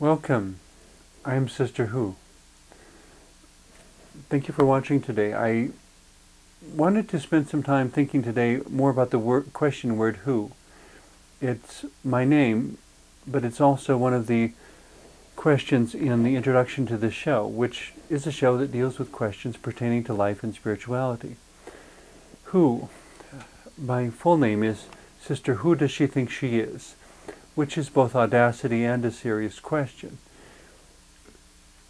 Welcome. I am Sister Who. Thank you for watching today. I wanted to spend some time thinking today more about the question word who. It's my name, but it's also one of the questions in the introduction to this show, which is a show that deals with questions pertaining to life and spirituality. Who? My full name is Sister Who Does She Think She Is? Which is both audacity and a serious question.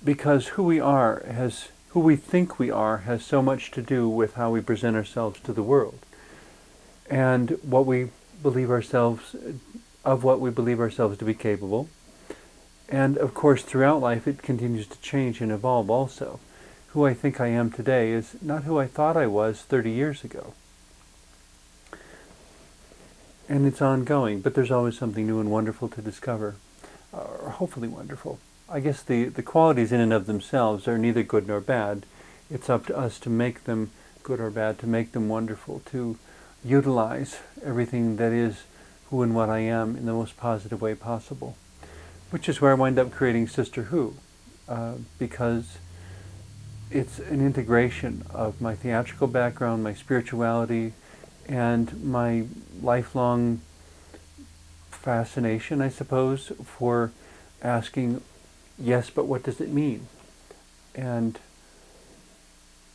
Because who we think we are has so much to do with how we present ourselves to the world. And what we believe ourselves to be capable. And of course throughout life it continues to change and evolve also. Who I think I am today is not who I thought I was 30 years ago. And it's ongoing, but there's always something new and wonderful to discover, or hopefully wonderful. I guess the qualities in and of themselves are neither good nor bad. It's up to us to make them good or bad, to make them wonderful, to utilize everything that is who and what I am in the most positive way possible. Which is where I wind up creating Sister Who, because it's an integration of my theatrical background, my spirituality, and my lifelong fascination, I suppose, for asking, yes, but what does it mean? And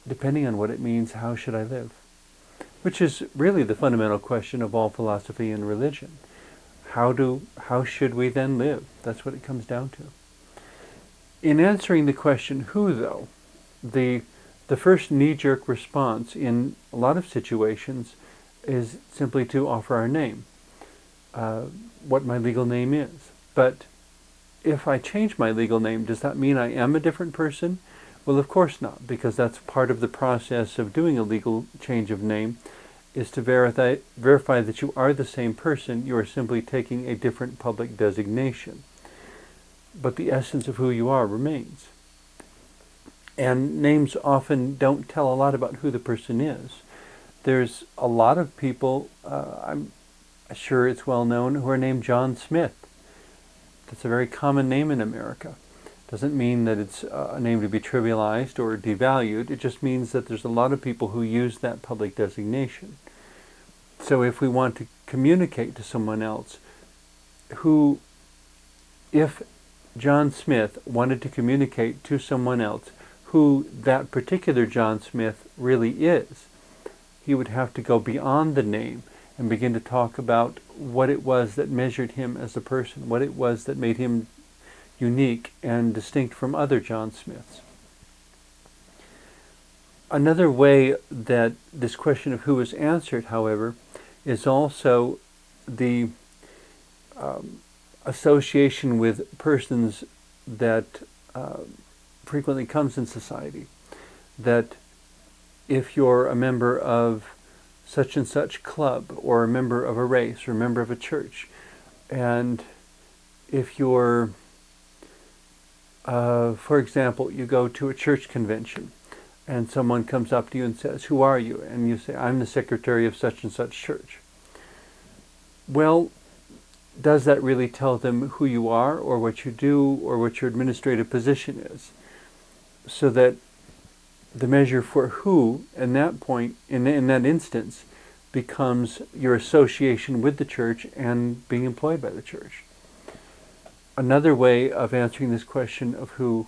depending on what it means, how should I live? Which is really the fundamental question of all philosophy and religion. How should we then live? That's what it comes down to. In answering the question who, though, the first knee-jerk response in a lot of situations is simply to offer our name, what my legal name is. But if I change my legal name, does that mean I am a different person? Well, of course not, because that's part of the process of doing a legal change of name, is to verify that you are the same person. You are simply taking a different public designation. But the essence of who you are remains. And names often don't tell a lot about who the person is. There's a lot of people, I'm sure it's well known, who are named John Smith. That's a very common name in America. Doesn't mean that it's a name to be trivialized or devalued. It just means that there's a lot of people who use that public designation. So if we want to communicate to someone else if John Smith wanted to communicate to someone else who that particular John Smith really is, he would have to go beyond the name and begin to talk about what it was that measured him as a person, what it was that made him unique and distinct from other John Smiths. Another way that this question of who is answered, however, is also the association with persons that frequently comes in society. That if you're a member of such and such club, or a member of a race, or a member of a church, and if you're, for example, you go to a church convention, and someone comes up to you and says, "Who are you?" And you say, "I'm the secretary of such and such church." Well, does that really tell them who you are, or what you do, or what your administrative position is? So that the measure for who, in that point, in that instance, becomes your association with the church and being employed by the church. Another way of answering this question of who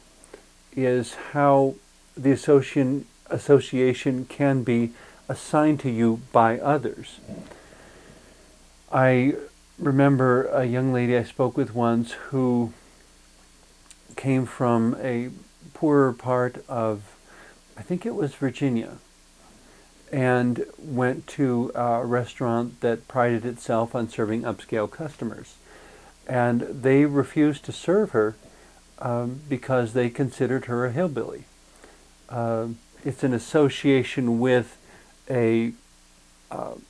is how the association can be assigned to you by others. I remember a young lady I spoke with once who came from a poorer part of, I think it was Virginia, and went to a restaurant that prided itself on serving upscale customers. And they refused to serve her because they considered her a hillbilly. It's an association with a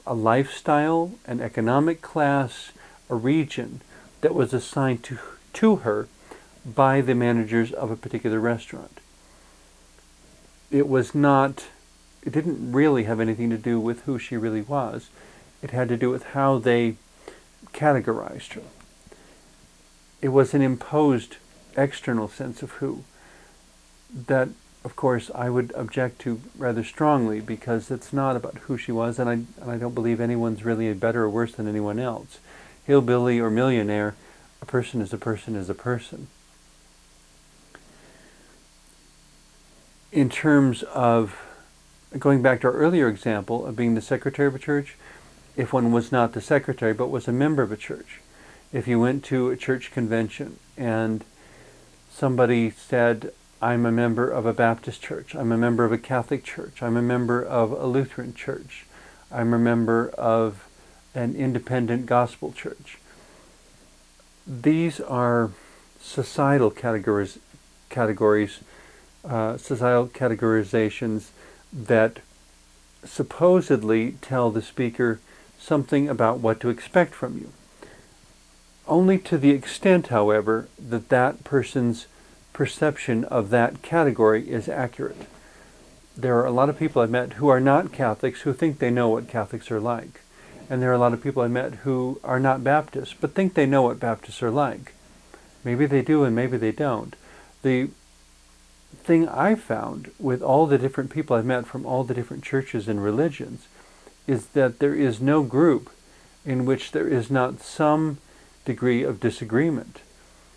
lifestyle, an economic class, a region that was assigned to her by the managers of a particular restaurant. It didn't really have anything to do with who she really was. It had to do with how they categorized her. It was an imposed external sense of who. That, of course, I would object to rather strongly, because it's not about who she was, and I don't believe anyone's really better or worse than anyone else. Hillbilly or millionaire, a person is a person is a person. In terms of, going back to our earlier example of being the secretary of a church, if one was not the secretary but was a member of a church, if you went to a church convention and somebody said, I'm a member of a Baptist church, I'm a member of a Catholic church, I'm a member of a Lutheran church, I'm a member of an independent gospel church. These are societal societal categorizations that supposedly tell the speaker something about what to expect from you. Only to the extent, however, that that person's perception of that category is accurate. There are a lot of people I've met who are not Catholics who think they know what Catholics are like. And there are a lot of people I've met who are not Baptists but think they know what Baptists are like. Maybe they do and maybe they don't. The thing I've found with all the different people I've met from all the different churches and religions is that there is no group in which there is not some degree of disagreement.